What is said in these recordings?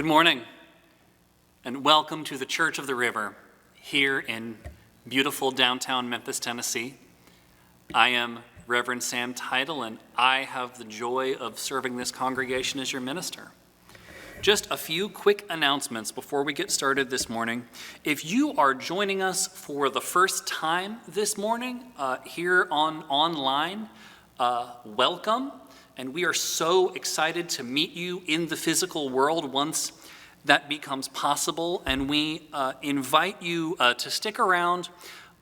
morning, and welcome to the Church of the River here in beautiful downtown Memphis, Tennessee. I am Reverend Sam Teitel, and I have the joy of serving this congregation as your minister. Just a few quick announcements before we get started this morning. If you are joining us for the first time this morning here online, welcome. And we are so excited to meet you in the physical world once that becomes possible. And we invite you to stick around.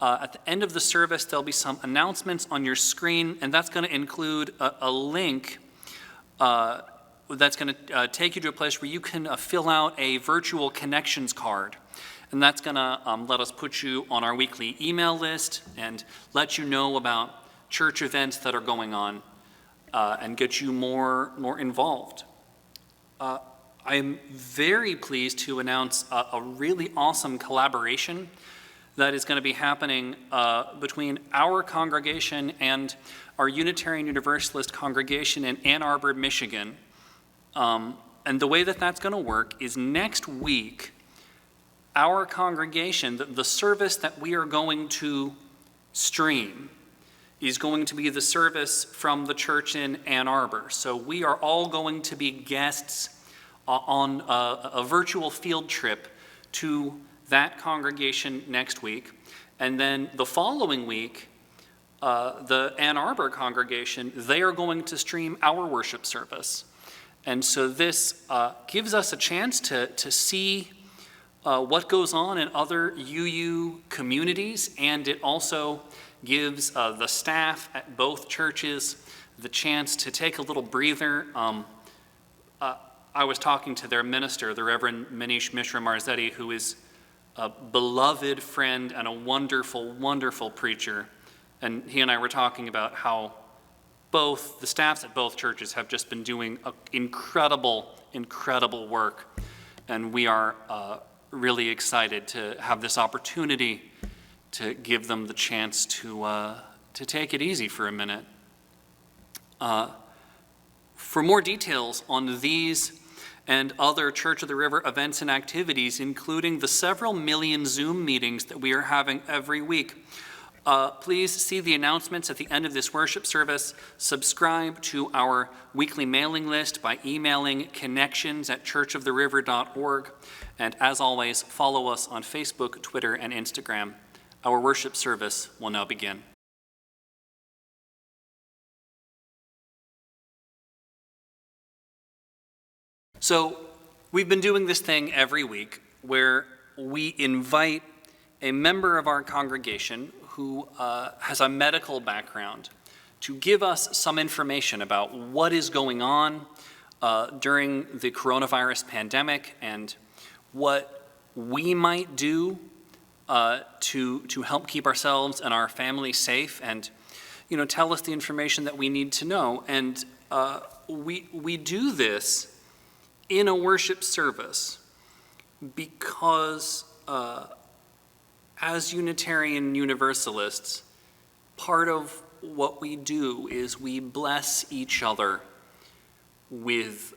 At the end of the service, there'll be some announcements on your screen, and that's going to include a link that's going to take you to a place where you can fill out a virtual connections card. And that's going to let us put you on our weekly email list and let you know about church events that are going on and get you more involved. I am very pleased to announce a really awesome collaboration that is going to be happening between our congregation and our Unitarian Universalist congregation in Ann Arbor, Michigan. And the way that that's going to work is next week, our congregation, the service that we are going to stream, is going to be the service from the church in Ann Arbor. So we are all going to be guests on a virtual field trip to that congregation next week. And then the following week, the Ann Arbor congregation, they are going to stream our worship service. And so this gives us a chance to see what goes on in other UU communities, and it also gives the staff at both churches the chance to take a little breather. I was talking to their minister, the Reverend Manish Mishra Marzetti, who is a beloved friend and a wonderful, wonderful preacher. And he and I were talking about how both the staffs at both churches have just been doing incredible, incredible work. And we are really excited to have this opportunity to give them the chance to take it easy for a minute. For more details on these and other Church of the River events and activities, including the several million Zoom meetings that we are having every week, please see the announcements at the end of this worship service. Subscribe to our weekly mailing list by emailing connections@churchoftheriver.org. And as always, follow us on Facebook, Twitter, and Instagram. Our worship service will now begin. So we've been doing this thing every week where we invite a member of our congregation who has a medical background to give us some information about what is going on during the coronavirus pandemic and what we might do to help keep ourselves and our family safe, and tell us the information that we need to know. And we do this in a worship service because as Unitarian Universalists, part of what we do is we bless each other with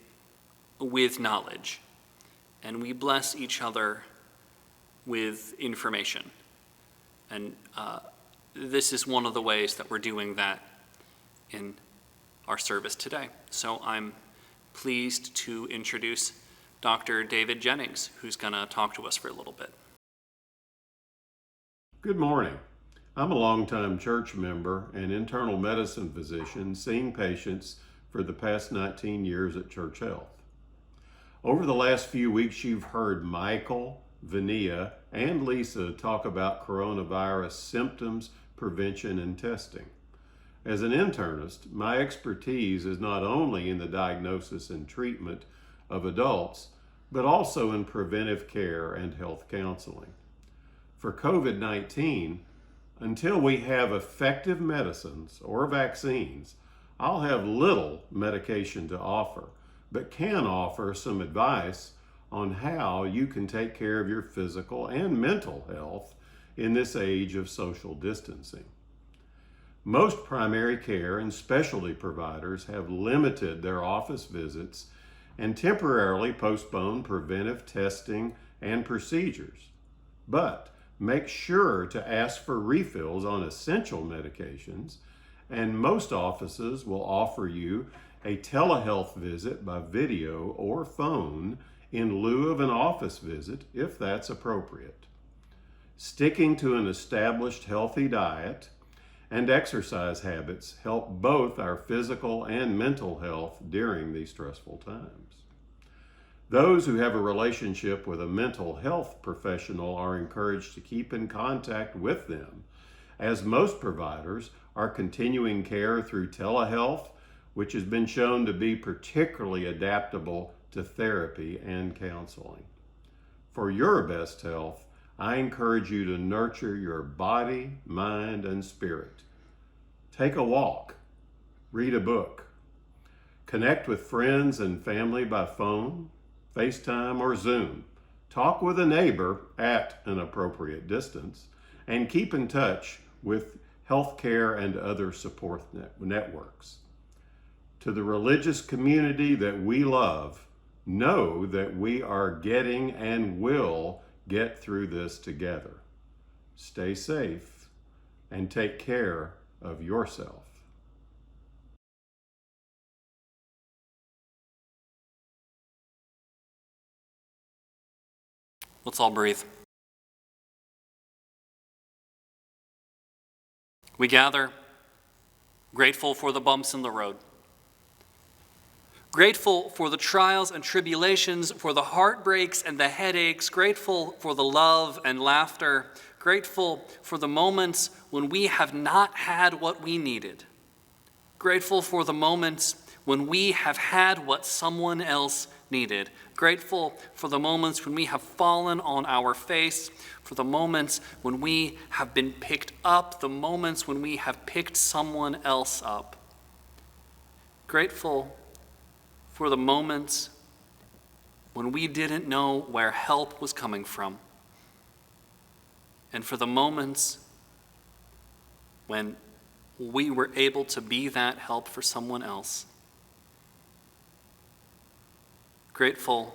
knowledge, and we bless each other with information. And this is one of the ways that we're doing that in our service today. So I'm pleased to introduce Dr. David Jennings, who's going to talk to us for a little bit. Good morning. I'm a longtime church member and internal medicine physician seeing patients for the past 19 years at Church Health. Over the last few weeks, you've heard Michael, Vania, and Lisa talk about coronavirus symptoms, prevention, and testing. As an internist, my expertise is not only in the diagnosis and treatment of adults, but also in preventive care and health counseling. For COVID-19, until we have effective medicines or vaccines, I'll have little medication to offer, but can offer some advice on how you can take care of your physical and mental health in this age of social distancing. Most primary care and specialty providers have limited their office visits and temporarily postpone preventive testing and procedures. But make sure to ask for refills on essential medications, and most offices will offer you a telehealth visit by video or phone in lieu of an office visit if that's appropriate. Sticking to an established healthy diet and exercise habits help both our physical and mental health during these stressful times. Those who have a relationship with a mental health professional are encouraged to keep in contact with them, as most providers are continuing care through telehealth, which has been shown to be particularly adaptable to therapy and counseling. For your best health, I encourage you to nurture your body, mind, and spirit. Take a walk, read a book, connect with friends and family by phone, FaceTime, or Zoom. Talk with a neighbor at an appropriate distance, and keep in touch with healthcare and other support networks. To the religious community that we love, know that we are getting and will get through this together. Stay safe and take care of yourself. Let's all breathe. We gather, grateful for the bumps in the road, grateful for the trials and tribulations, for the heartbreaks and the headaches, grateful for the love and laughter, grateful for the moments when we have not had what we needed, grateful for the moments when we have had what someone else needed, grateful for the moments when we have fallen on our face, for the moments when we have been picked up, the moments when we have picked someone else up, grateful for the moments when we didn't know where help was coming from, and for the moments when we were able to be that help for someone else. Grateful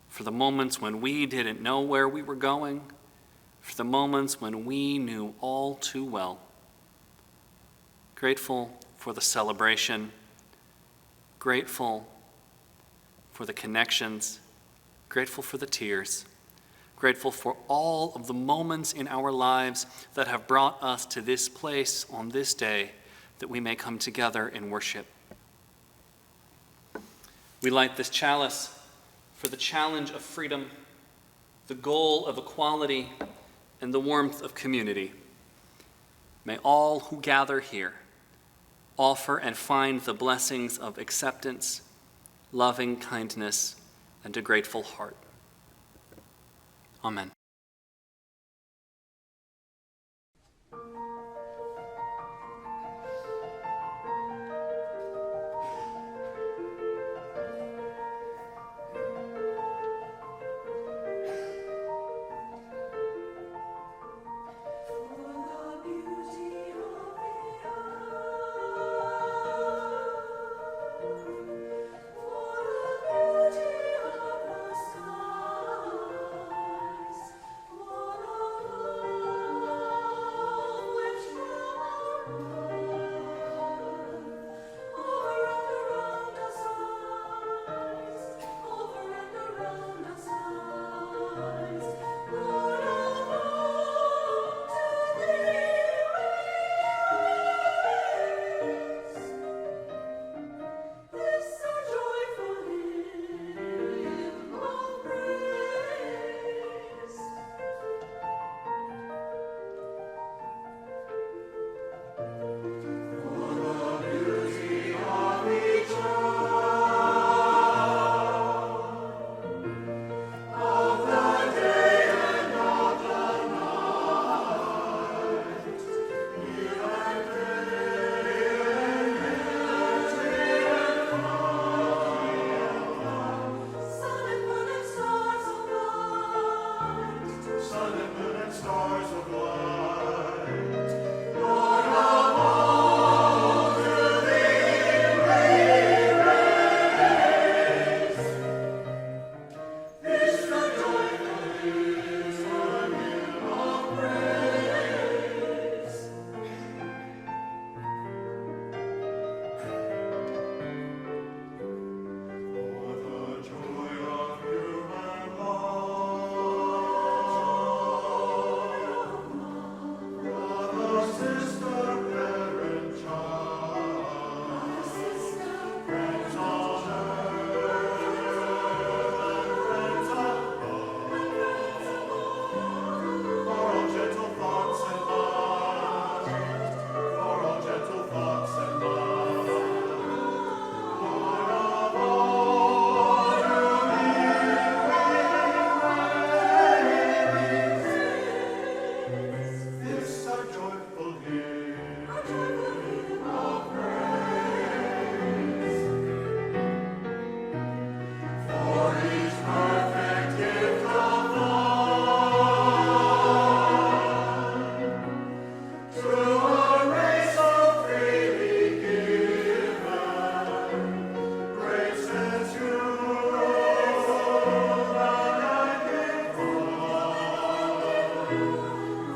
for the moments when we didn't know where we were going, for the moments when we knew all too well. Grateful for the celebration, grateful for the connections, grateful for the tears, grateful for all of the moments in our lives that have brought us to this place on this day that we may come together in worship. We light this chalice for the challenge of freedom, the goal of equality, and the warmth of community. May all who gather here offer and find the blessings of acceptance, loving kindness, and a grateful heart. Amen.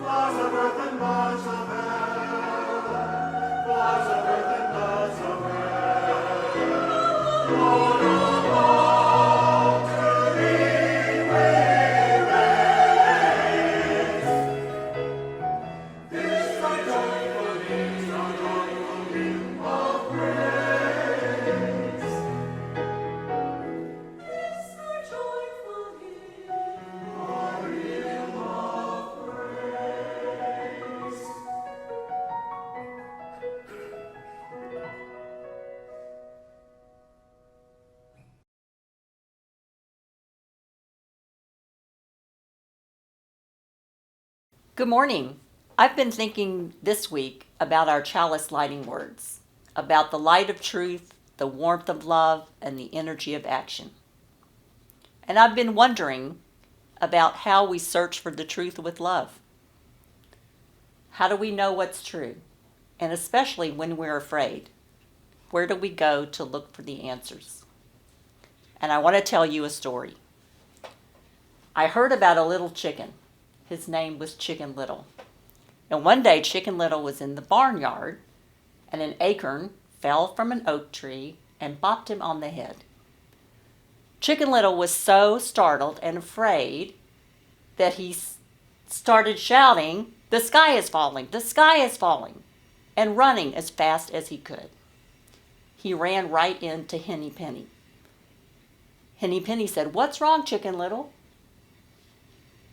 Flowers of earth and buds of air, flowers of earth and buds of air. Lord of all, to thee we raise. This our joyful hymn, our joyful hymn of praise. This our joyful hymn, our hymn of praise. Good morning. I've been thinking this week about our chalice lighting words, about the light of truth, the warmth of love, and the energy of action. And I've been wondering about how we search for the truth with love. How do we know what's true? And especially when we're afraid, where do we go to look for the answers? And I want to tell you a story. I heard about a little chicken. His name was Chicken Little. And one day Chicken Little was in the barnyard and an acorn fell from an oak tree and bopped him on the head. Chicken Little was so startled and afraid that he started shouting, "The sky is falling, the sky is falling," and running as fast as he could. He ran right into Henny Penny. Henny Penny said, "What's wrong, Chicken Little?"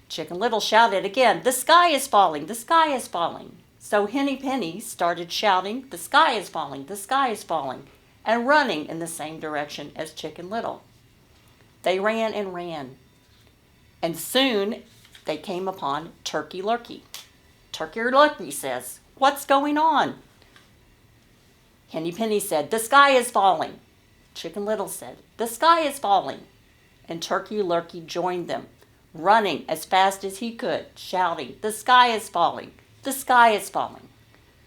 Chicken Little shouted again, "The sky is falling, the sky is falling." So Henny Penny started shouting, "The sky is falling, the sky is falling," and running in the same direction as Chicken Little. They ran and ran, and soon they came upon Turkey Lurkey. Turkey Lurkey says, "What's going on?" Henny Penny said, "The sky is falling." Chicken Little said, "The sky is falling." And Turkey Lurkey joined them, running as fast as he could, shouting, "The sky is falling, the sky is falling."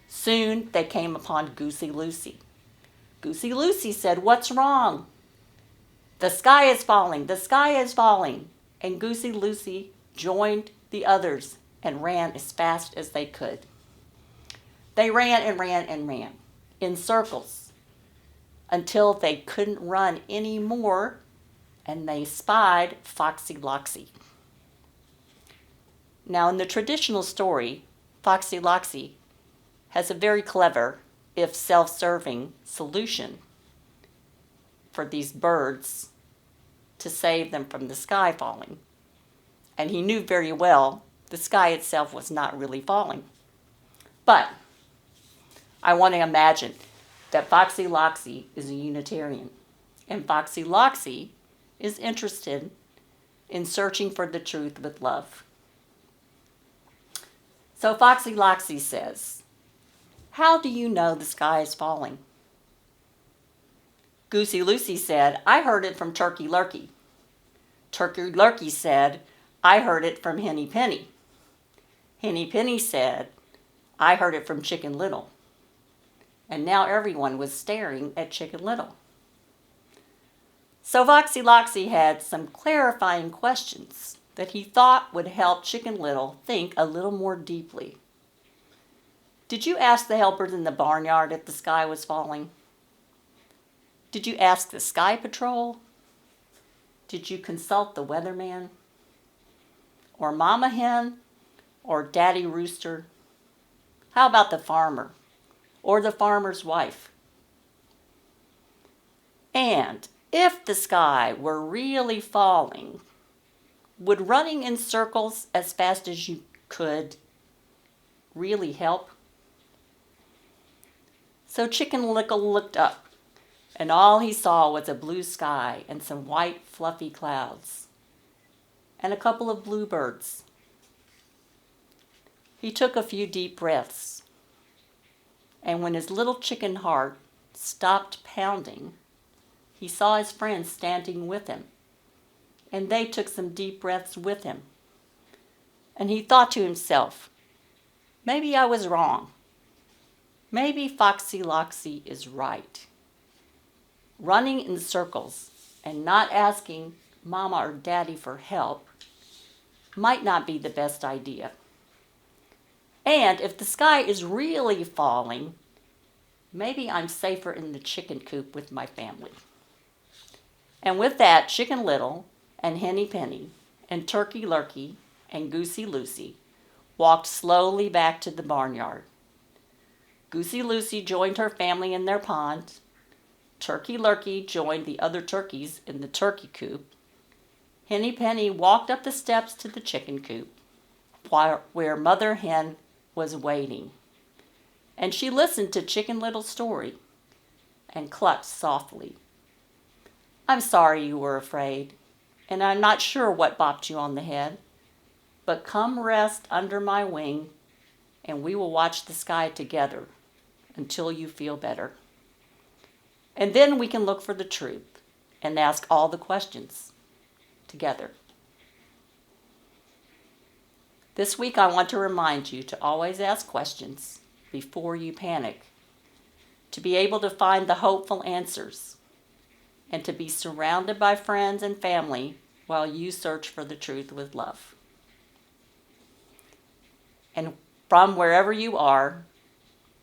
Soon they came upon Goosey Lucy. Goosey Lucy said, "What's wrong?" "The sky is falling, the sky is falling." And Goosey Lucy joined the others and ran as fast as they could. They ran and ran and ran in circles until they couldn't run any more, and they spied Foxy Loxy. Now, in the traditional story, Foxy Loxy has a very clever, if self-serving, solution for these birds to save them from the sky falling. And he knew very well the sky itself was not really falling. But I want to imagine that Foxy Loxy is a Unitarian, and Foxy Loxy is interested in searching for the truth with love. So Foxy Loxy says, "How do you know the sky is falling?" Goosey Lucy said, "I heard it from Turkey Lurkey." Turkey Lurkey said, "I heard it from Henny Penny." Henny Penny said, "I heard it from Chicken Little." And now everyone was staring at Chicken Little. So Foxy Loxy had some clarifying questions that he thought would help Chicken Little think a little more deeply. Did you ask the helpers in the barnyard if the sky was falling? Did you ask the Sky Patrol? Did you consult the weatherman? Or Mama Hen? Or Daddy Rooster? How about the farmer? Or the farmer's wife? And if the sky were really falling, would running in circles as fast as you could really help? So Chicken Little looked up, and all he saw was a blue sky and some white fluffy clouds, and a couple of bluebirds. He took a few deep breaths, and when his little chicken heart stopped pounding, he saw his friends standing with him, and they took some deep breaths with him. And he thought to himself, maybe I was wrong. Maybe Foxy Loxy is right. Running in circles and not asking Mama or Daddy for help might not be the best idea. And if the sky is really falling, maybe I'm safer in the chicken coop with my family. And with that, Chicken Little and Henny Penny and Turkey Lurkey and Goosey Lucy walked slowly back to the barnyard. Goosey Lucy joined her family in their pond. Turkey Lurkey joined the other turkeys in the turkey coop. Henny Penny walked up the steps to the chicken coop, where Mother Hen was waiting. And she listened to Chicken Little's story and clucked softly. I'm sorry you were afraid, and I'm not sure what bopped you on the head, but come rest under my wing, and we will watch the sky together until you feel better. And then we can look for the truth and ask all the questions together. This week I want to remind you to always ask questions before you panic, to be able to find the hopeful answers, and to be surrounded by friends and family while you search for the truth with love. And from wherever you are,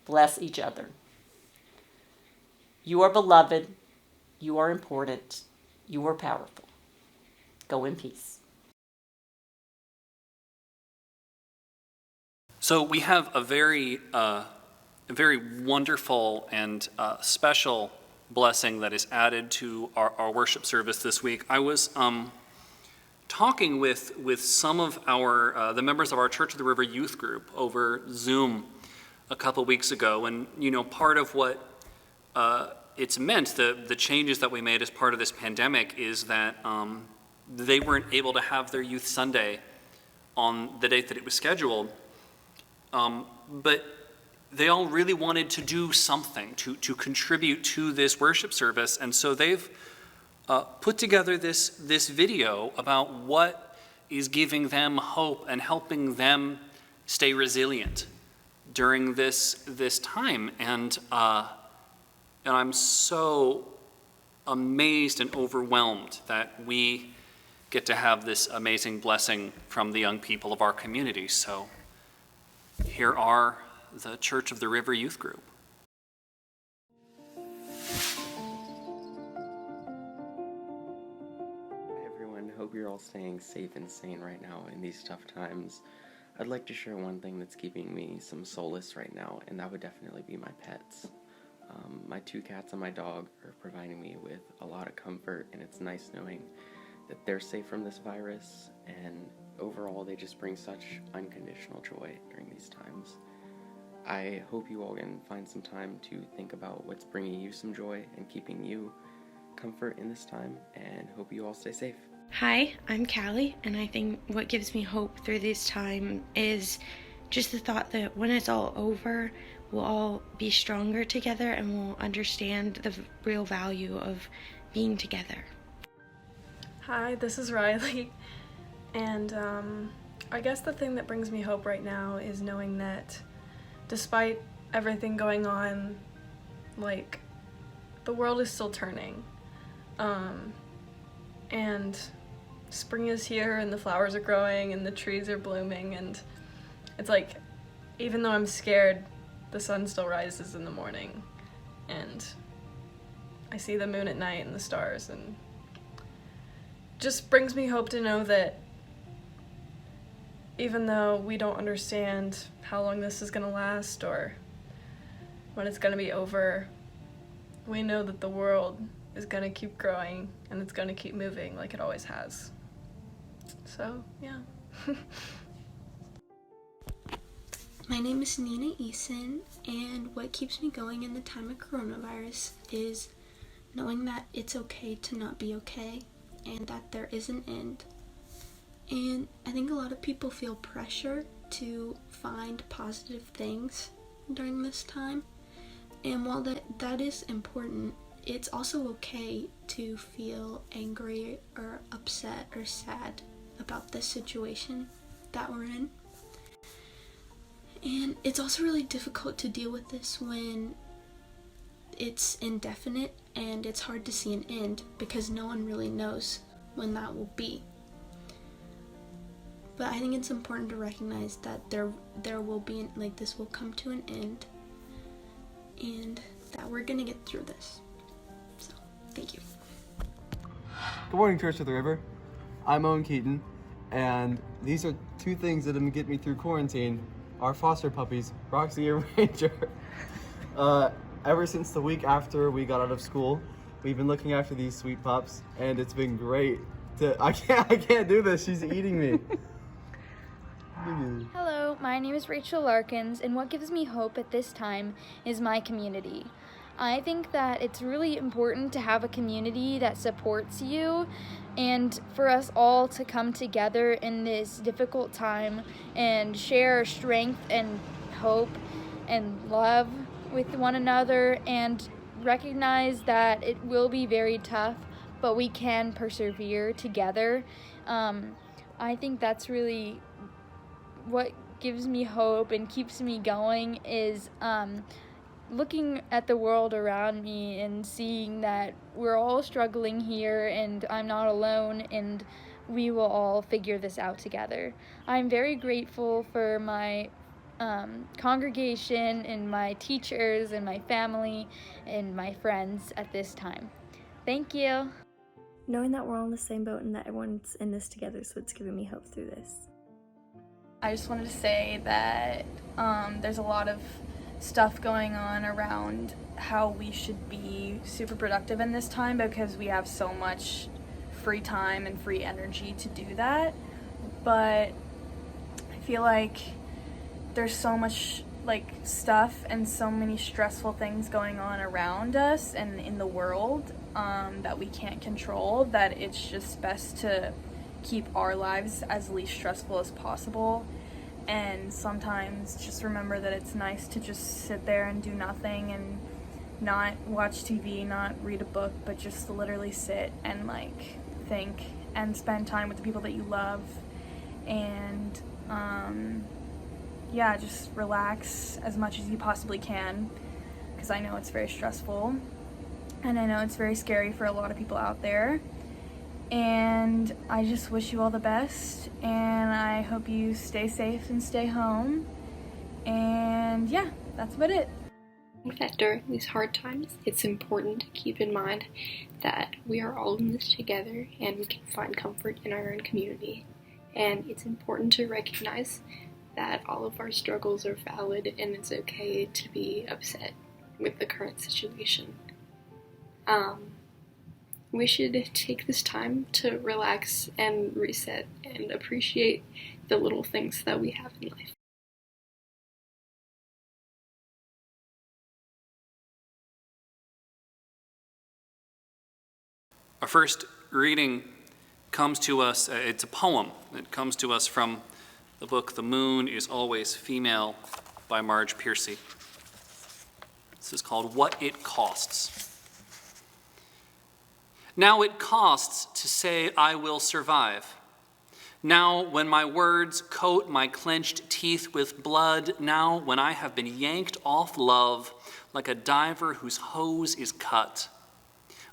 bless each other. You are beloved, you are important, you are powerful. Go in peace. So we have a very wonderful and special blessing that is added to our worship service this week. I was talking with some of the members of our Church of the River youth group over Zoom a couple weeks ago, and part of what it's meant, the changes that we made as part of this pandemic, is that they weren't able to have their Youth Sunday on the date that it was scheduled, but they all really wanted to do something to contribute to this worship service, and so they've put together this video about what is giving them hope and helping them stay resilient during this time. And I'm so amazed and overwhelmed that we get to have this amazing blessing from the young people of our community. So here are the Church of the River Youth Group. Hi everyone, hope you're all staying safe and sane right now in these tough times. I'd like to share one thing that's keeping me some solace right now, and that would definitely be my pets. My 2 cats and my dog are providing me with a lot of comfort, and it's nice knowing that they're safe from this virus, and overall they just bring such unconditional joy during these times. I hope you all can find some time to think about what's bringing you some joy and keeping you comfort in this time, and hope you all stay safe. Hi, I'm Callie, and I think what gives me hope through this time is just the thought that when it's all over, we'll all be stronger together and we'll understand the real value of being together. Hi, this is Rylie, and I guess the thing that brings me hope right now is knowing that despite everything going on, like, the world is still turning, and spring is here and the flowers are growing and the trees are blooming, and it's like, even though I'm scared, the sun still rises in the morning, and I see the moon at night and the stars, and just brings me hope to know that even though we don't understand how long this is going to last or when it's going to be over, we know that the world is going to keep growing and it's going to keep moving like it always has. So, yeah. My name is Nina Eason, and what keeps me going in the time of coronavirus is knowing that it's okay to not be okay and that there is an end. And I think a lot of people feel pressure to find positive things during this time. And while that is important, it's also okay to feel angry or upset or sad about the situation that we're in. And it's also really difficult to deal with this when it's indefinite and it's hard to see an end because no one really knows when that will be. But I think it's important to recognize that there will be, like, this will come to an end, and that we're gonna get through this. So, thank you. Good morning, Church of the River. I'm Owen Keeton, and these are two things that have get me through quarantine. Our foster puppies, Roxy and Ranger. Ever since the week after we got out of school, we've been looking after these sweet pups, and it's been great. I can't do this. She's eating me. Hello, my name is Rachel Larkins, and what gives me hope at this time is my community. I think that it's really important to have a community that supports you, and for us all to come together in this difficult time and share strength and hope and love with one another, and recognize that it will be very tough, but we can persevere together. I think that's really what gives me hope and keeps me going, is looking at the world around me and seeing that we're all struggling here and I'm not alone, and we will all figure this out together. I'm very grateful for my congregation and my teachers and my family and my friends at this time. Thank you. Knowing that we're all in the same boat and that everyone's in this together is what's giving me hope through this. I just wanted to say that there's a lot of stuff going on around how we should be super productive in this time, because we have so much free time and free energy to do that. But I feel like there's so much stuff and so many stressful things going on around us and in the world that we can't control, that it's just best to keep our lives as least stressful as possible. And sometimes just remember that it's nice to just sit there and do nothing and not watch TV, not read a book, but just literally sit and think and spend time with the people that you love, and just relax as much as you possibly can, because I know it's very stressful and I know it's very scary for a lot of people out there. And I just wish you all the best, and I hope you stay safe and stay home. And yeah, that's about it. I think that during these hard times, it's important to keep in mind that we are all in this together and we can find comfort in our own community. And it's important to recognize that all of our struggles are valid and it's okay to be upset with the current situation. We should take this time to relax and reset and appreciate the little things that we have in life. Our first reading comes to us, it's a poem. It comes to us from the book The Moon is Always Female by Marge Piercy. This is called What It Costs. Now it costs to say I will survive. Now when my words coat my clenched teeth with blood, now when I have been yanked off love like a diver whose hose is cut,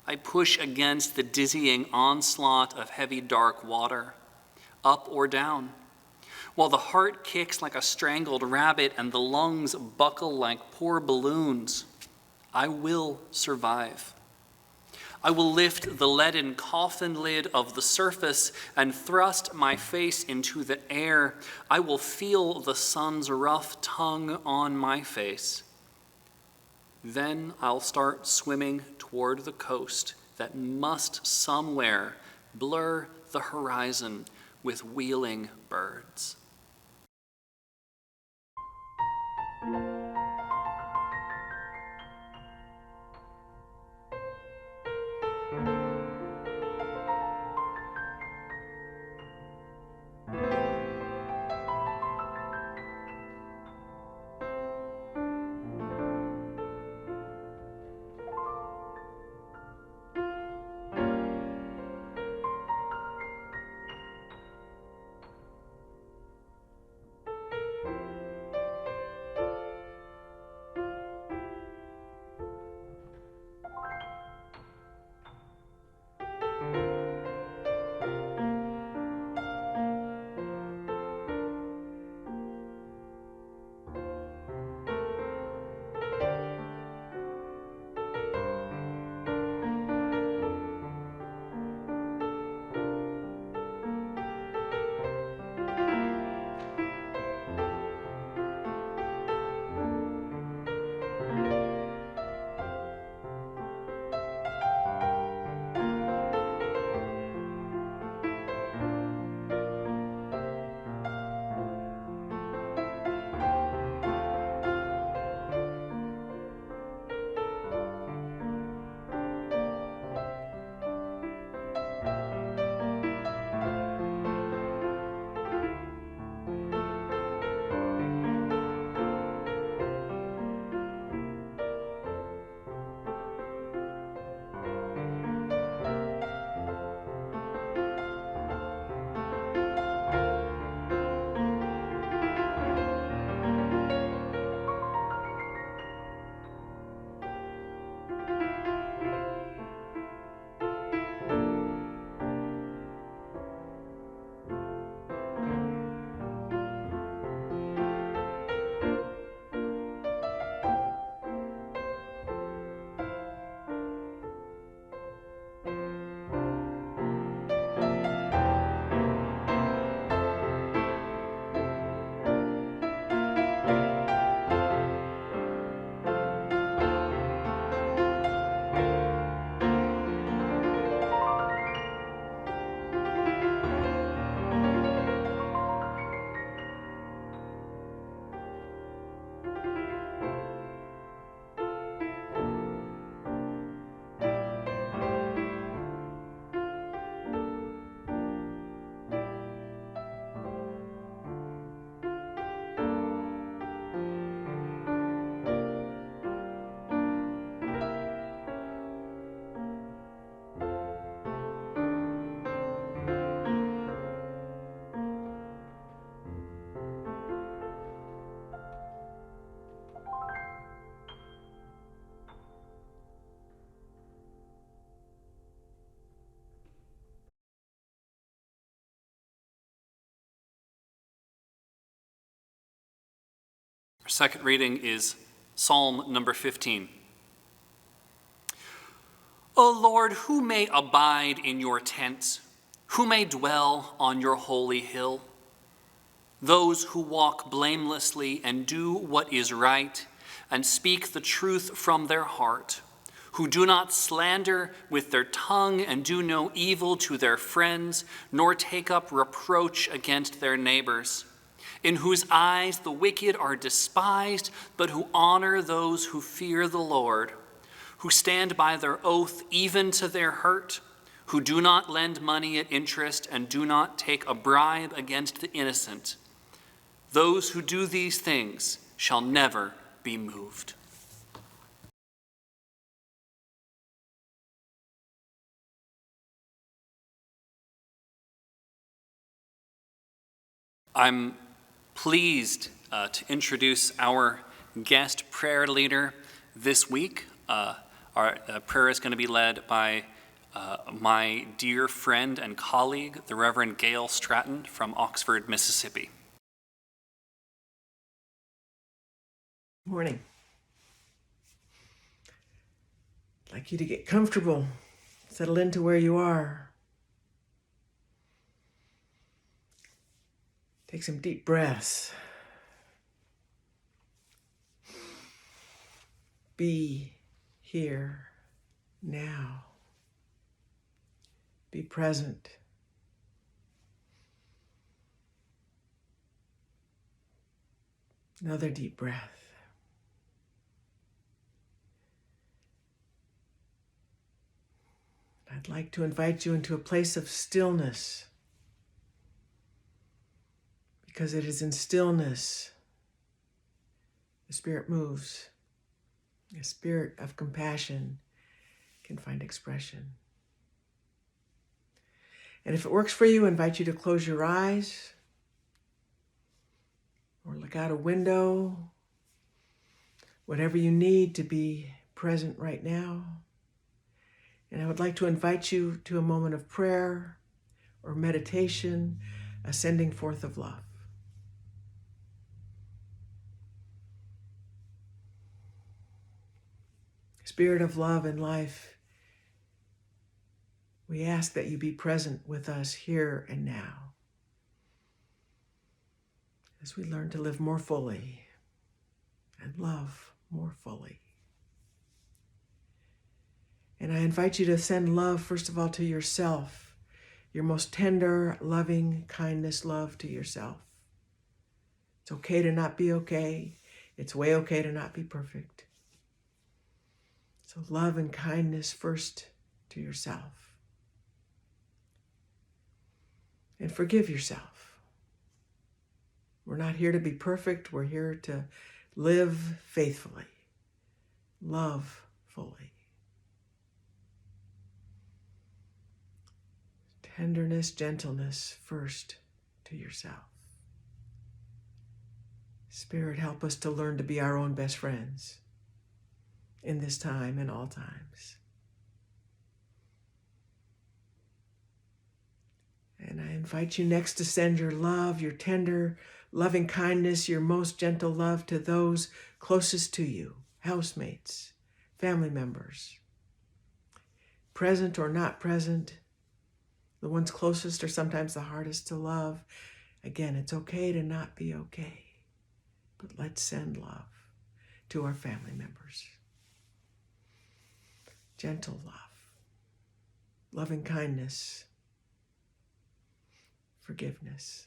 I push against the dizzying onslaught of heavy dark water, up or down, while the heart kicks like a strangled rabbit and the lungs buckle like poor balloons. I will survive. I will lift the leaden coffin lid of the surface and thrust my face into the air. I will feel the sun's rough tongue on my face. Then I'll start swimming toward the coast that must somewhere blur the horizon with wheeling birds. second reading is Psalm number 15. O Lord, who may abide in your tent? Who may dwell on your holy hill? Those who walk blamelessly and do what is right and speak the truth from their heart, who do not slander with their tongue and do no evil to their friends, nor take up reproach against their neighbors, in whose eyes the wicked are despised, but who honor those who fear the Lord, who stand by their oath even to their hurt, who do not lend money at interest and do not take a bribe against the innocent. Those who do these things shall never be moved. I'm pleased to introduce our guest prayer leader this week. Our prayer is going to be led by my dear friend and colleague, the Reverend Gail Stratton from Oxford, Mississippi. Morning. I'd like you to get comfortable, settle into where you are. Take some deep breaths. Be here now. Be present. Another deep breath. I'd like to invite you into a place of stillness, because it is in stillness the Spirit moves. A spirit of compassion can find expression. And if it works for you, I invite you to close your eyes or look out a window, whatever you need to be present right now. And I would like to invite you to a moment of prayer or meditation, a sending forth of love. Spirit of love and life, we ask that you be present with us here and now as we learn to live more fully and love more fully. And I invite you to send love, first of all, to yourself, your most tender, loving kindness love to yourself. It's okay to not be okay. It's way okay to not be perfect. So love and kindness first to yourself. And forgive yourself. We're not here to be perfect. We're here to live faithfully, love fully. Tenderness, gentleness first to yourself. Spirit, help us to learn to be our own best friends in this time and all times. And I invite you next to send your love, your tender, loving kindness, your most gentle love to those closest to you, housemates, family members, present or not present. The ones closest are sometimes the hardest to love. Again, it's okay to not be okay, but let's send love to our family members. Gentle love, loving kindness, forgiveness.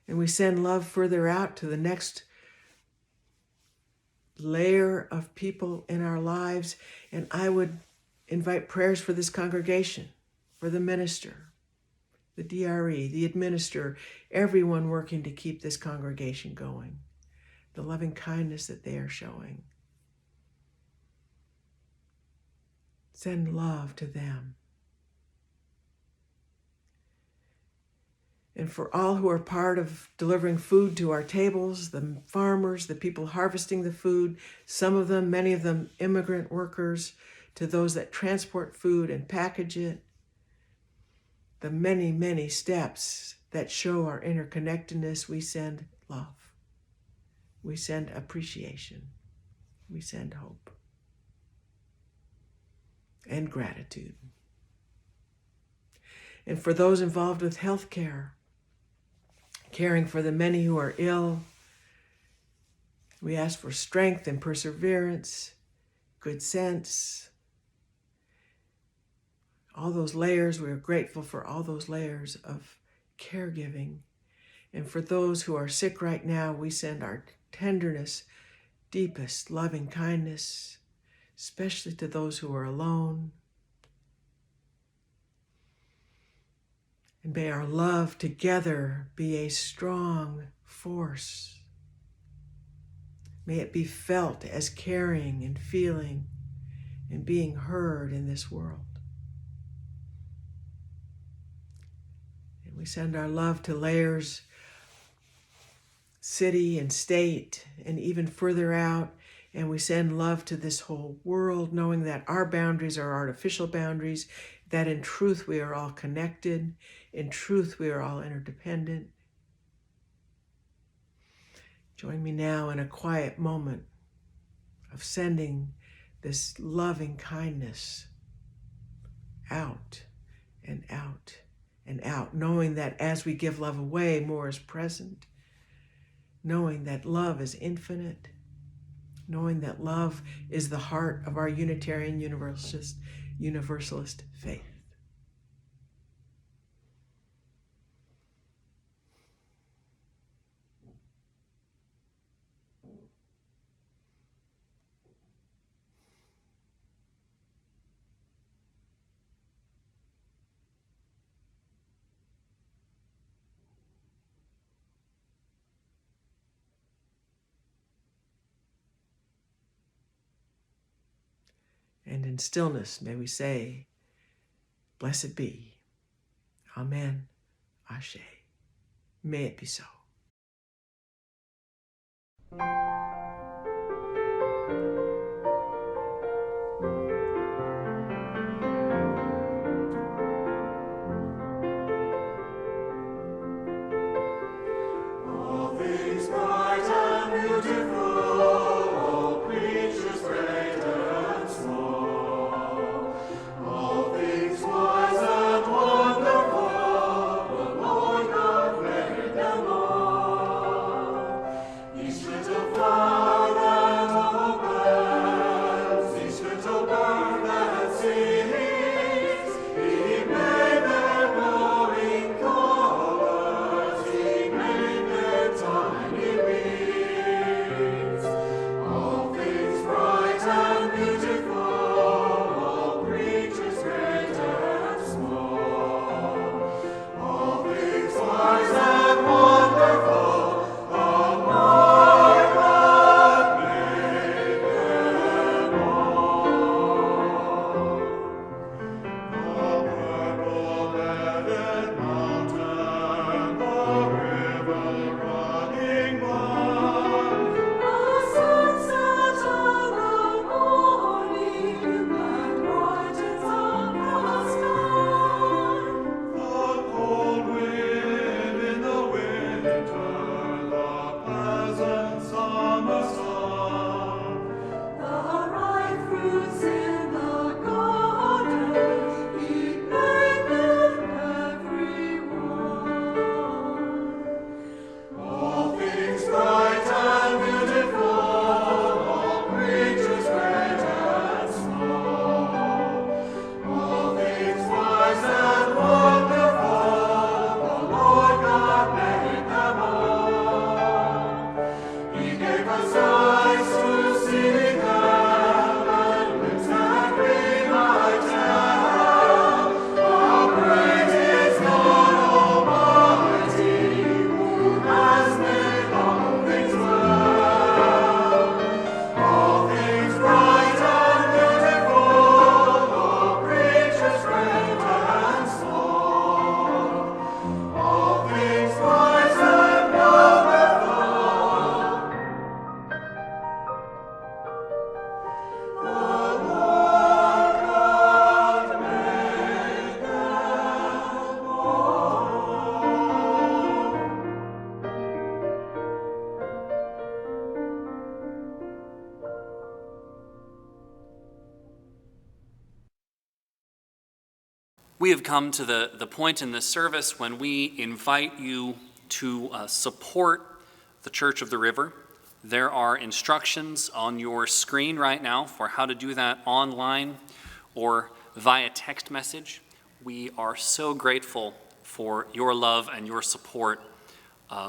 And we send love further out to the next layer of people in our lives. And I would invite prayers for this congregation, for the minister, the DRE, the administrator, everyone working to keep this congregation going, the loving kindness that they are showing. Send love to them. And for all who are part of delivering food to our tables, the farmers, the people harvesting the food, some of them, many of them immigrant workers, to those that transport food and package it, the many, many steps that show our interconnectedness, we send love. We send appreciation. We send hope and gratitude. And for those involved with healthcare, caring for the many who are ill, we ask for strength and perseverance, good sense. All those layers, we are grateful for all those layers of caregiving. And for those who are sick right now, we send our tenderness, deepest loving kindness, especially to those who are alone. And may our love together be a strong force. May it be felt as caring and feeling and being heard in this world. And we send our love to layers, city and state, and even further out. And we send love to this whole world, knowing that our boundaries are artificial boundaries, that in truth we are all connected, in truth we are all interdependent. Join me now in a quiet moment of sending this loving kindness out and out and out, knowing that as we give love away, more is present, knowing that love is infinite, knowing that love is the heart of our Unitarian Universalist faith. And in stillness, may we say, blessed be. Amen. Ashe. May it be so. All things bright and beautiful, all creatures great and small, all things wise and wonderful, the Lord God made them all. Each little flower We have come to the point in this service when we invite you to support the Church of the River. There are instructions on your screen right now for how to do that online or via text message. We are so grateful for your love and your support,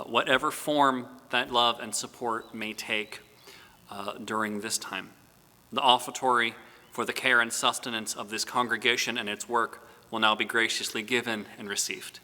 whatever form that love and support may take during this time. The offertory for the care and sustenance of this congregation and its work will now be graciously given and received.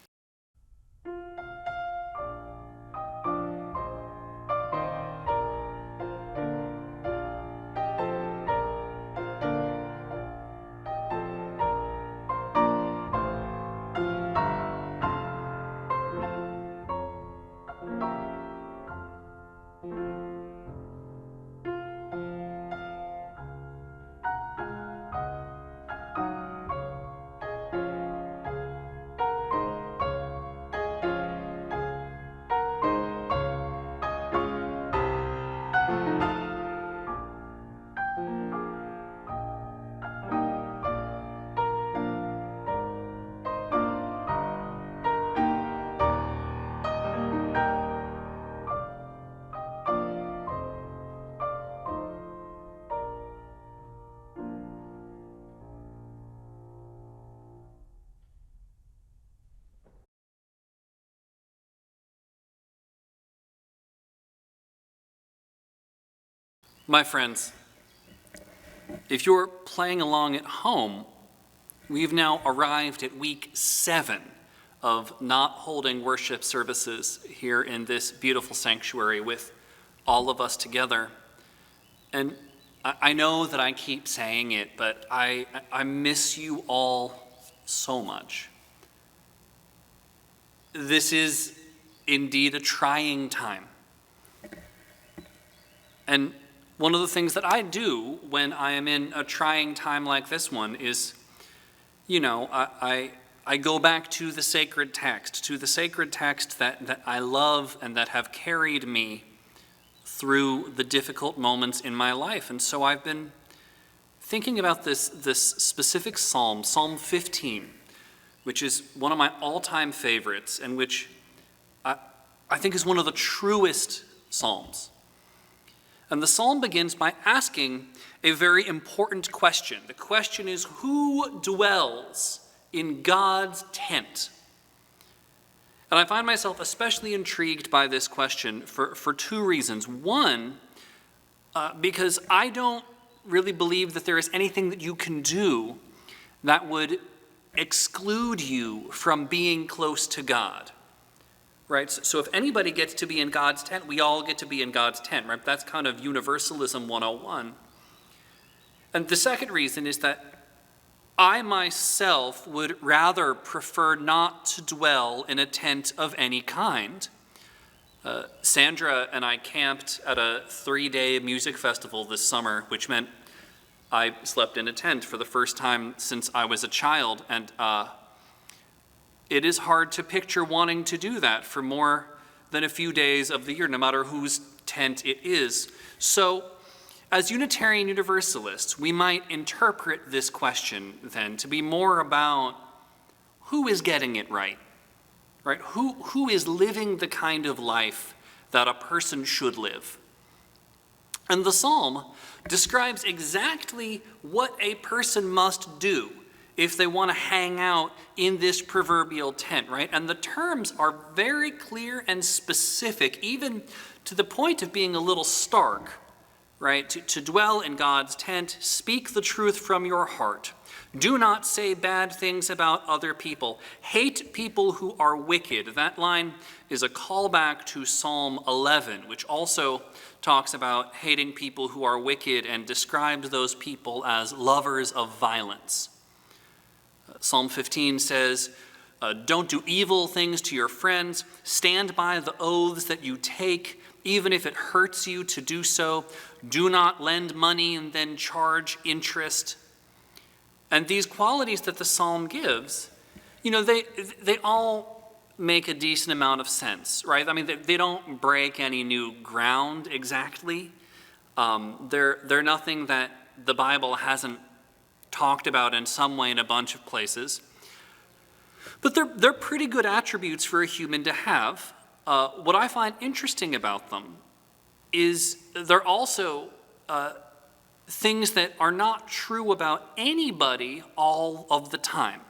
My friends, if you're playing along at home, we've now arrived at week 7 of not holding worship services here in this beautiful sanctuary with all of us together. And I know that I keep saying it, but I miss you all so much. This is indeed a trying time. And one of the things that I do when I am in a trying time like this one is, I go back to the sacred text, that I love and that have carried me through the difficult moments in my life. And so I've been thinking about this specific psalm, Psalm 15, which is one of my all-time favorites and which I think is one of the truest psalms. And the psalm begins by asking a very important question. The question is, who dwells in God's tent? And I find myself especially intrigued by this question for 2 reasons. One, because I don't really believe that there is anything that you can do that would exclude you from being close to God. Right? So if anybody gets to be in God's tent, we all get to be in God's tent, right? That's kind of Universalism 101. And the second reason is that I myself would rather prefer not to dwell in a tent of any kind. Sandra and I camped at a 3-day music festival this summer, which meant I slept in a tent for the first time since I was a child, and it is hard to picture wanting to do that for more than a few days of the year, no matter whose tent it is. So, as Unitarian Universalists, we might interpret this question then to be more about who is getting it right? Who is living the kind of life that a person should live? And the psalm describes exactly what a person must do if they want to hang out in this proverbial tent, right? And the terms are very clear and specific, even to the point of being a little stark, right? To dwell in God's tent, speak the truth from your heart. Do not say bad things about other people. Hate people who are wicked. That line is a callback to Psalm 11, which also talks about hating people who are wicked and describes those people as lovers of violence. Psalm 15 says, don't do evil things to your friends. Stand by the oaths that you take, even if it hurts you to do so. Do not lend money and then charge interest. And these qualities that the psalm gives, they all make a decent amount of sense, right? I mean, they don't break any new ground exactly. They're nothing that the Bible hasn't talked about in some way in a bunch of places. But they're pretty good attributes for a human to have. What I find interesting about them is they're also things that are not true about anybody all of the time,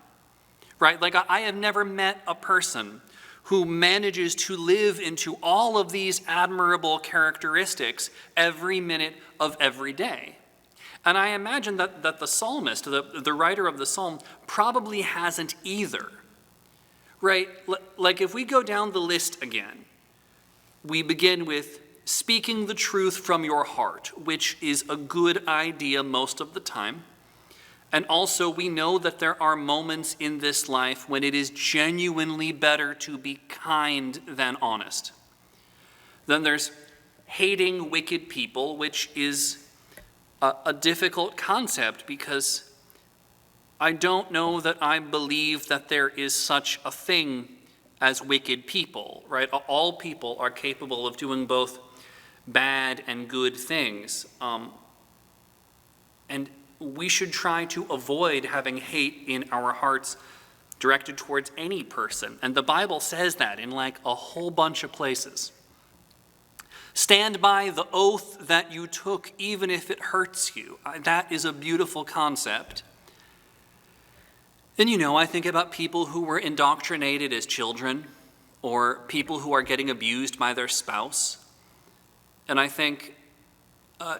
right? Like I have never met a person who manages to live into all of these admirable characteristics every minute of every day. And I imagine that the psalmist, the writer of the psalm, probably hasn't either, right? Like if we go down the list again, we begin with speaking the truth from your heart, which is a good idea most of the time. And also we know that there are moments in this life when it is genuinely better to be kind than honest. Then there's hating wicked people, which is a difficult concept because I don't know that I believe that there is such a thing as wicked people, right? All people are capable of doing both bad and good things. And we should try to avoid having hate in our hearts directed towards any person. And the Bible says that in like a whole bunch of places. Stand by the oath that you took, even if it hurts you. That is a beautiful concept. And I think about people who were indoctrinated as children, or people who are getting abused by their spouse. And I think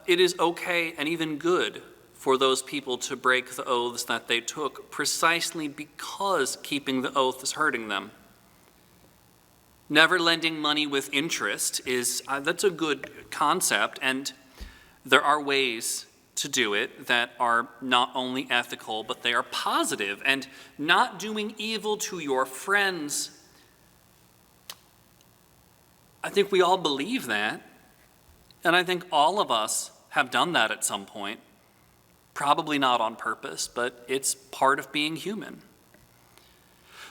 it is okay and even good for those people to break the oaths that they took precisely because keeping the oath is hurting them. Never lending money with interest that's a good concept, and there are ways to do it that are not only ethical, but they are positive. And not doing evil to your friends, I think we all believe that. And I think all of us have done that at some point. Probably not on purpose, but it's part of being human.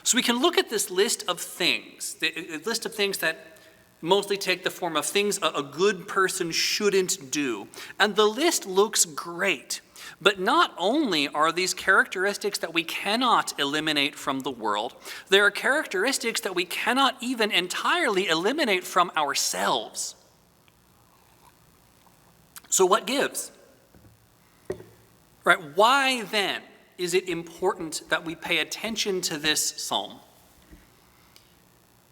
So we can look at this list of things, the list of things that mostly take the form of things a good person shouldn't do. And the list looks great. But not only are these characteristics that we cannot eliminate from the world, there are characteristics that we cannot even entirely eliminate from ourselves. So what gives? Right? Why then is it important that we pay attention to this psalm?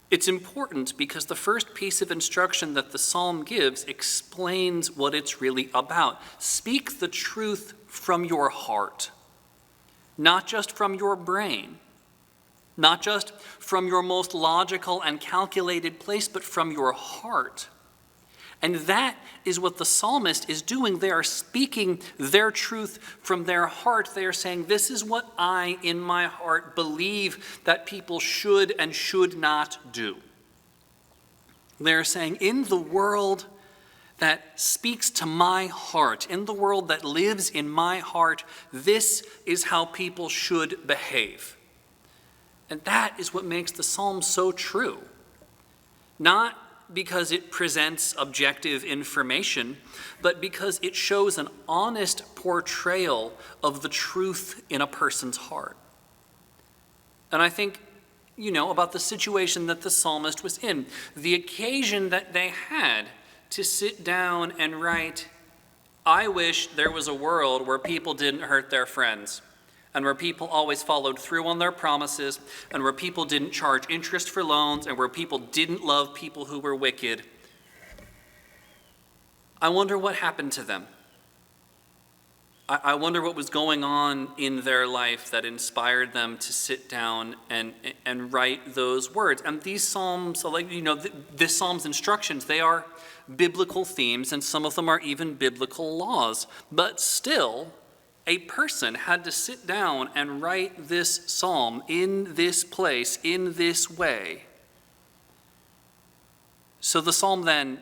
It's important because the first piece of instruction that the psalm gives explains what it's really about. Speak the truth from your heart, not just from your brain, not just from your most logical and calculated place, but from your heart. And that is what the psalmist is doing. They are speaking their truth from their heart. They are saying, this is what I, in my heart, believe that people should and should not do. They are saying, in the world that speaks to my heart, in the world that lives in my heart, this is how people should behave. And that is what makes the psalm so true. Not because it presents objective information, but because it shows an honest portrayal of the truth in a person's heart. And I think, about the situation that the psalmist was in, the occasion that they had to sit down and write, I wish there was a world where people didn't hurt their friends, and where people always followed through on their promises, and where people didn't charge interest for loans, and where people didn't love people who were wicked. I wonder what happened to them. I wonder what was going on in their life that inspired them to sit down and write those words. And these psalms, this psalm's instructions, they are biblical themes, and some of them are even biblical laws. But still, a person had to sit down and write this psalm in this place, in this way. So the psalm then,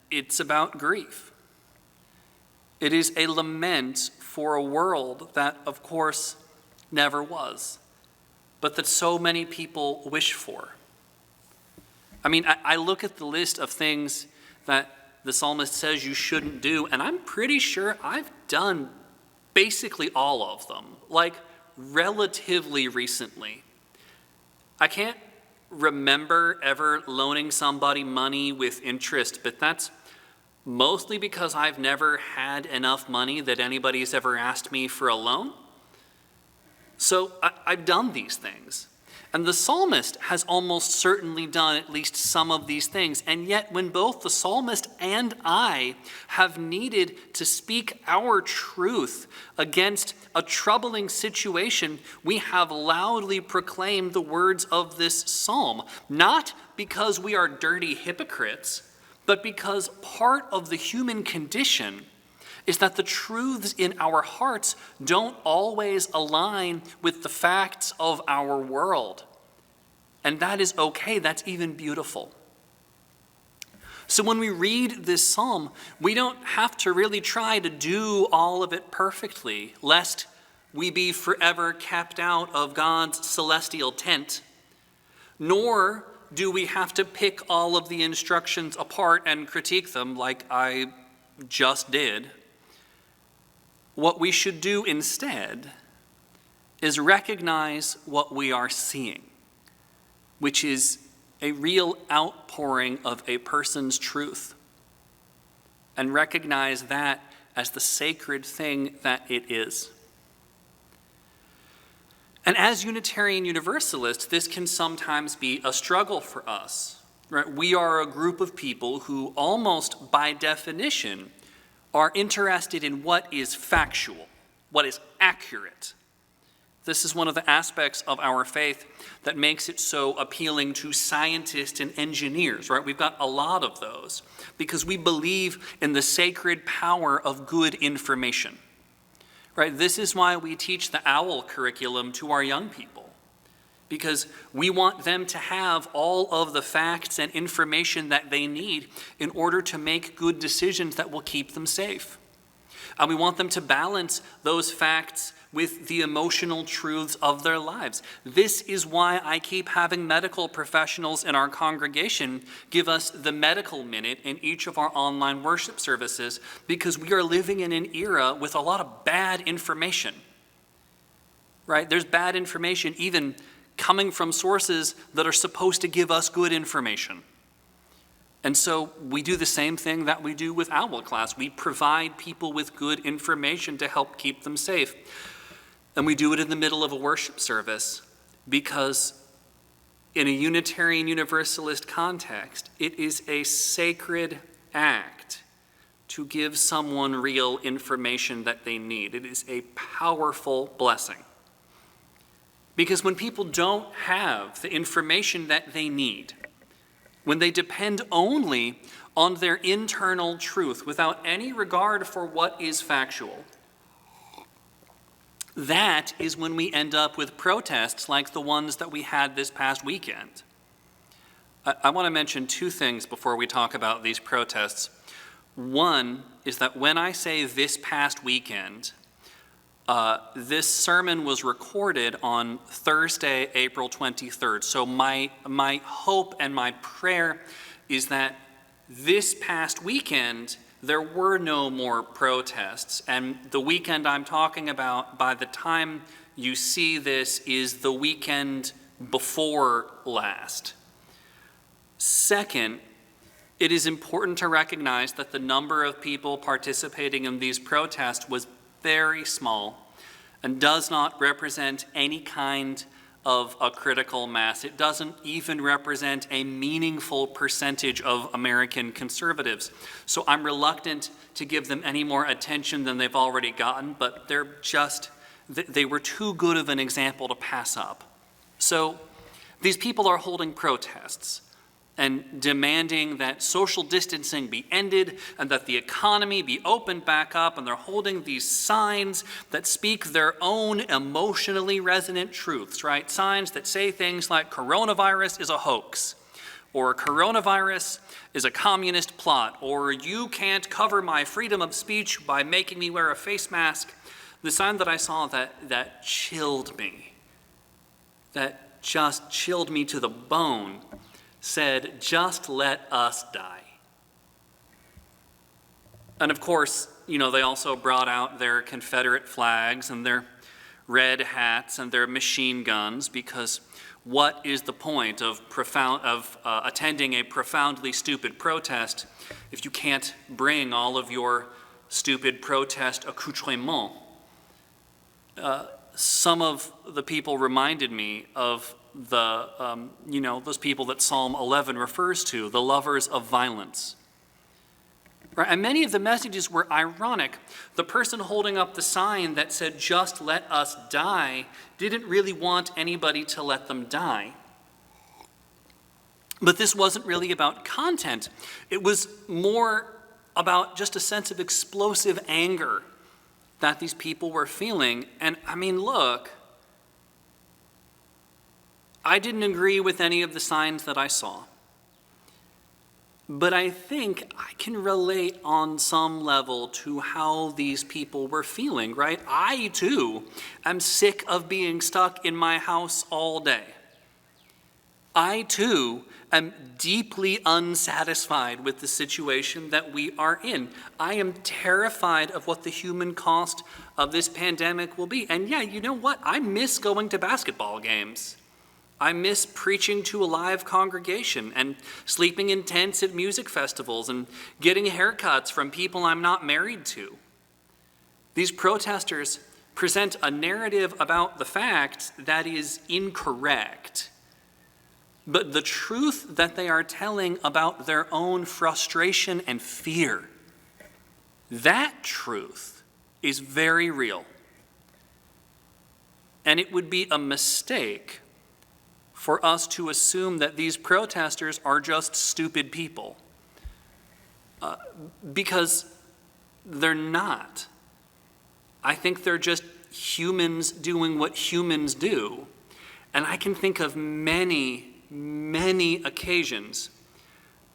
it's about grief. It is a lament for a world that, of course, never was, but that so many people wish for. I look at the list of things that the psalmist says you shouldn't do, and I'm pretty sure I've done basically all of them, relatively recently. I can't remember ever loaning somebody money with interest, but that's mostly because I've never had enough money that anybody's ever asked me for a loan. So I've done these things. And the psalmist has almost certainly done at least some of these things. And yet when both the psalmist and I have needed to speak our truth against a troubling situation, we have loudly proclaimed the words of this psalm, not because we are dirty hypocrites, but because part of the human condition is that the truths in our hearts don't always align with the facts of our world. And that is okay, that's even beautiful. So when we read this psalm, we don't have to really try to do all of it perfectly, lest we be forever kept out of God's celestial tent, nor do we have to pick all of the instructions apart and critique them like I just did. What we should do instead is recognize what we are seeing, which is a real outpouring of a person's truth, and recognize that as the sacred thing that it is. And as Unitarian Universalists, this can sometimes be a struggle for us. Right? We are a group of people who almost by definition are interested in what is factual, what is accurate. This is one of the aspects of our faith that makes it so appealing to scientists and engineers, right? We've got a lot of those because we believe in the sacred power of good information, right? This is why we teach the OWL curriculum to our young people, because we want them to have all of the facts and information that they need in order to make good decisions that will keep them safe. And we want them to balance those facts with the emotional truths of their lives. This is why I keep having medical professionals in our congregation give us the medical minute in each of our online worship services, because we are living in an era with a lot of bad information, right? There's bad information even coming from sources that are supposed to give us good information. And so we do the same thing that we do with OWL class. We provide people with good information to help keep them safe. And we do it in the middle of a worship service because in a Unitarian Universalist context, it is a sacred act to give someone real information that they need. It is a powerful blessing. Because when people don't have the information that they need, when they depend only on their internal truth without any regard for what is factual, that is when we end up with protests like the ones that we had this past weekend. I want to mention two things before we talk about these protests. One is that when I say this past weekend, this sermon was recorded on Thursday, April 23rd. So my hope and my prayer is that this past weekend, there were no more protests. And the weekend I'm talking about, by the time you see this, is the weekend before last. Second, it is important to recognize that the number of people participating in these protests was very small and does not represent any kind of a critical mass. It doesn't even represent a meaningful percentage of American conservatives. So I'm reluctant to give them any more attention than they've already gotten, but they were too good of an example to pass up. So these people are holding protests and demanding that social distancing be ended and that the economy be opened back up, and they're holding these signs that speak their own emotionally resonant truths, right? Signs that say things like coronavirus is a hoax, or coronavirus is a communist plot, or you can't cover my freedom of speech by making me wear a face mask. The sign that I saw that chilled me, that just chilled me to the bone, said, "Just let us die." And of course, they also brought out their Confederate flags and their red hats and their machine guns, because What is the point of attending a profoundly stupid protest if you can't bring all of your stupid protest accoutrements? Some of the people reminded me of those people that Psalm 11 refers to, the lovers of violence. Right? And many of the messages were ironic. The person holding up the sign that said, "Just let us die," didn't really want anybody to let them die. But this wasn't really about content. It was more about just a sense of explosive anger that these people were feeling. And I mean, look, I didn't agree with any of the signs that I saw. But I think I can relate on some level to how these people were feeling, right? I, too, am sick of being stuck in my house all day. I, too, am deeply unsatisfied with the situation that we are in. I am terrified of what the human cost of this pandemic will be. And yeah, you know what? I miss going to basketball games. I miss preaching to a live congregation and sleeping in tents at music festivals and getting haircuts from people I'm not married to. These protesters present a narrative about the facts that is incorrect. But the truth that they are telling about their own frustration and fear, that truth is very real. And it would be a mistake for us to assume that these protesters are just stupid people. Because they're not. I think they're just humans doing what humans do. And I can think of many, many occasions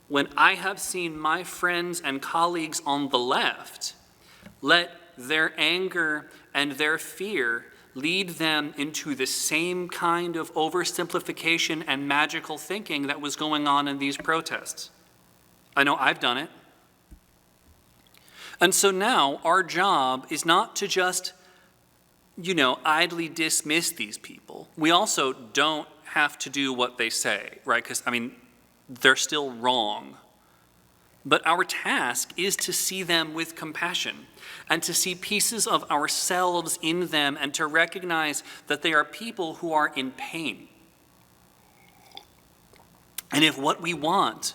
when I have seen my friends and colleagues on the left let their anger and their fear lead them into the same kind of oversimplification and magical thinking that was going on in these protests. I know I've done it. And so now our job is not to just, idly dismiss these people. We also don't have to do what they say, right? Because, they're still wrong. But our task is to see them with compassion and to see pieces of ourselves in them and to recognize that they are people who are in pain. And if what we want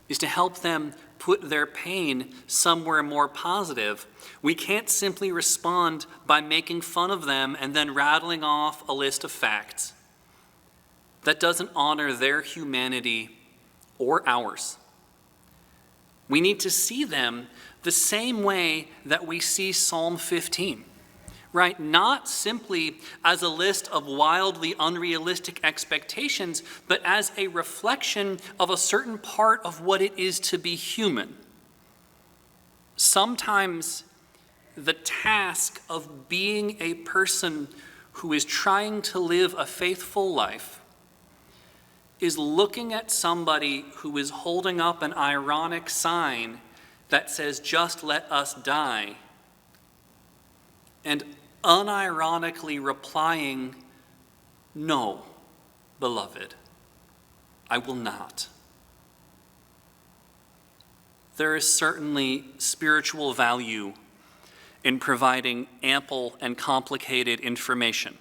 is to help them put their pain somewhere more positive, we can't simply respond by making fun of them and then rattling off a list of facts. That doesn't honor their humanity or ours. We need to see them the same way that we see Psalm 15, right? Not simply as a list of wildly unrealistic expectations, but as a reflection of a certain part of what it is to be human. Sometimes the task of being a person who is trying to live a faithful life is looking at somebody who is holding up an ironic sign that says, "Just let us die," and unironically replying, "No, beloved, I will not." There is certainly spiritual value in providing ample and complicated information.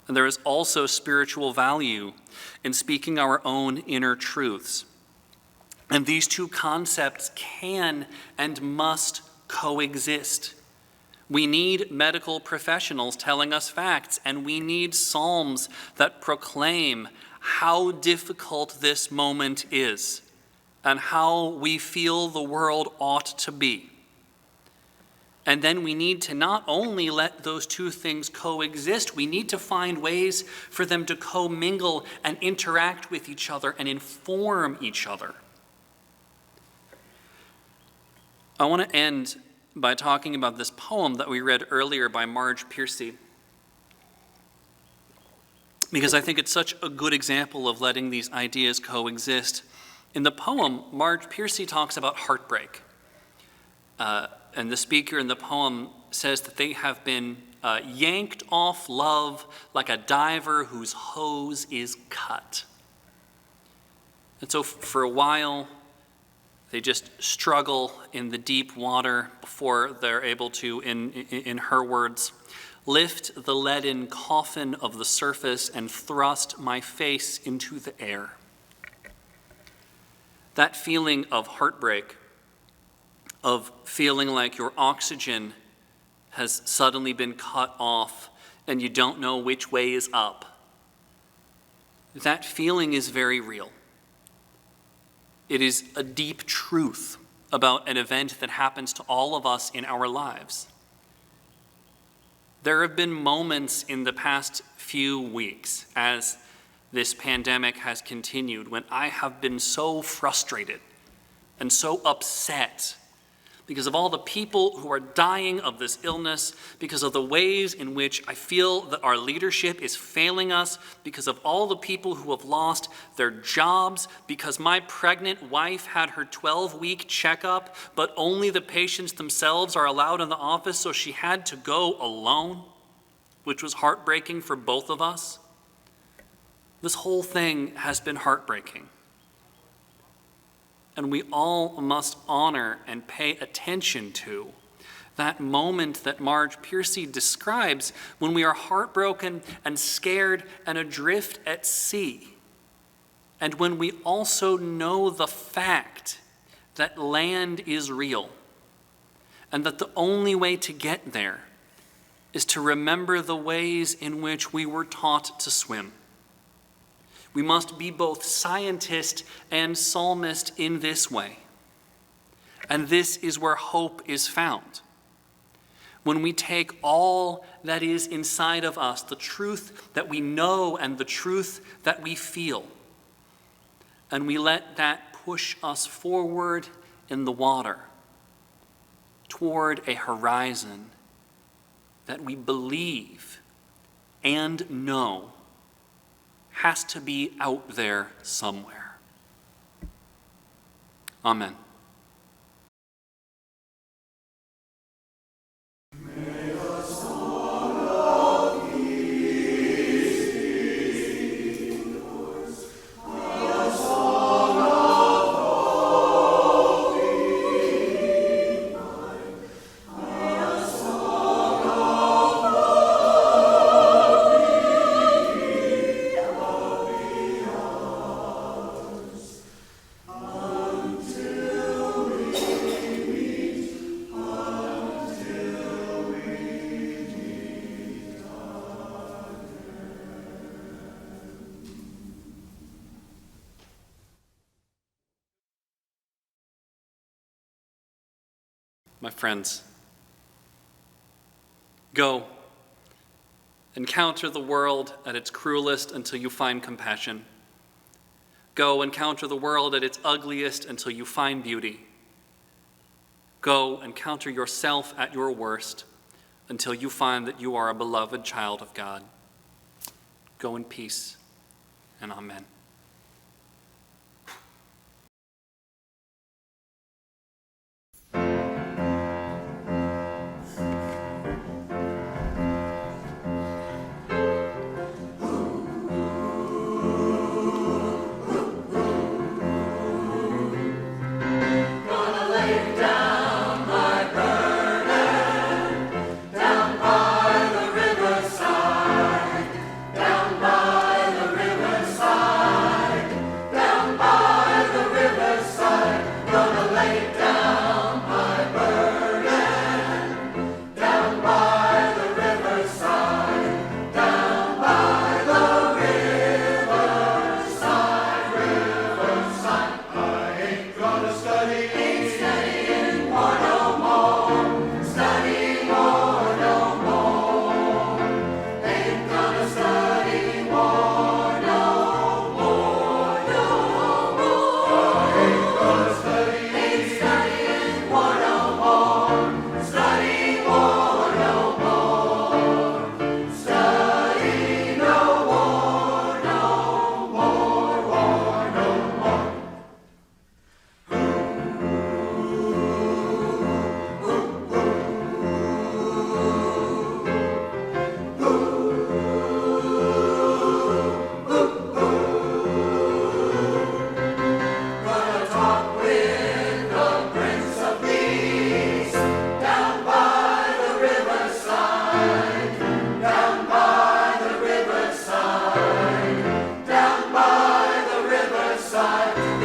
And there is also spiritual value in speaking our own inner truths. And these two concepts can and must coexist. We need medical professionals telling us facts, and we need psalms that proclaim how difficult this moment is and how we feel the world ought to be. And then we need to not only let those two things coexist, we need to find ways for them to commingle and interact with each other and inform each other. I want to end by talking about this poem that we read earlier by Marge Piercy, because I think it's such a good example of letting these ideas coexist. In the poem, Marge Piercy talks about heartbreak. And the speaker in the poem says that they have been yanked off love like a diver whose hose is cut. And so for a while, they just struggle in the deep water before they're able to, in her words, lift the leaden coffin of the surface and thrust my face into the air. That feeling of heartbreak, of feeling like your oxygen has suddenly been cut off and you don't know which way is up, that feeling is very real. It is a deep truth about an event that happens to all of us in our lives. There have been moments in the past few weeks as this pandemic has continued when I have been so frustrated and so upset because of all the people who are dying of this illness, because of the ways in which I feel that our leadership is failing us, because of all the people who have lost their jobs, because my pregnant wife had her 12-week checkup, but only the patients themselves are allowed in the office, so she had to go alone, which was heartbreaking for both of us. This whole thing has been heartbreaking. And we all must honor and pay attention to that moment that Marge Piercy describes when we are heartbroken and scared and adrift at sea. And when we also know the fact that land is real and that the only way to get there is to remember the ways in which we were taught to swim. We must be both scientist and psalmist in this way. And this is where hope is found. When we take all that is inside of us, the truth that we know and the truth that we feel, and we let that push us forward in the water toward a horizon that we believe and know has to be out there somewhere. Amen. My friends, go, encounter the world at its cruelest until you find compassion. Go, encounter the world at its ugliest until you find beauty. Go, encounter yourself at your worst until you find that you are a beloved child of God. Go in peace, and amen. Down by the riverside.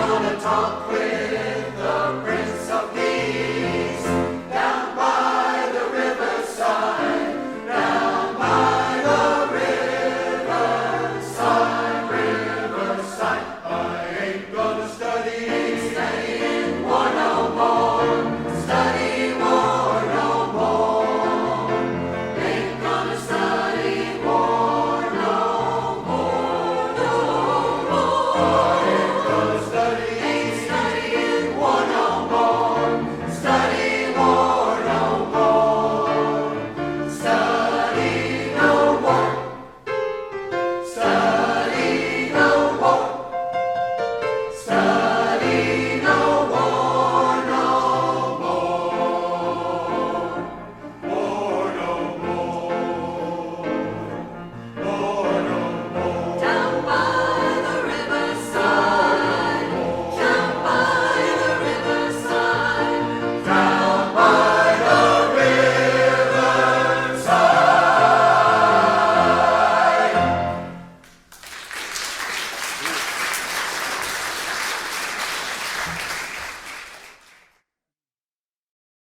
gonna talk with the Prince of Peace.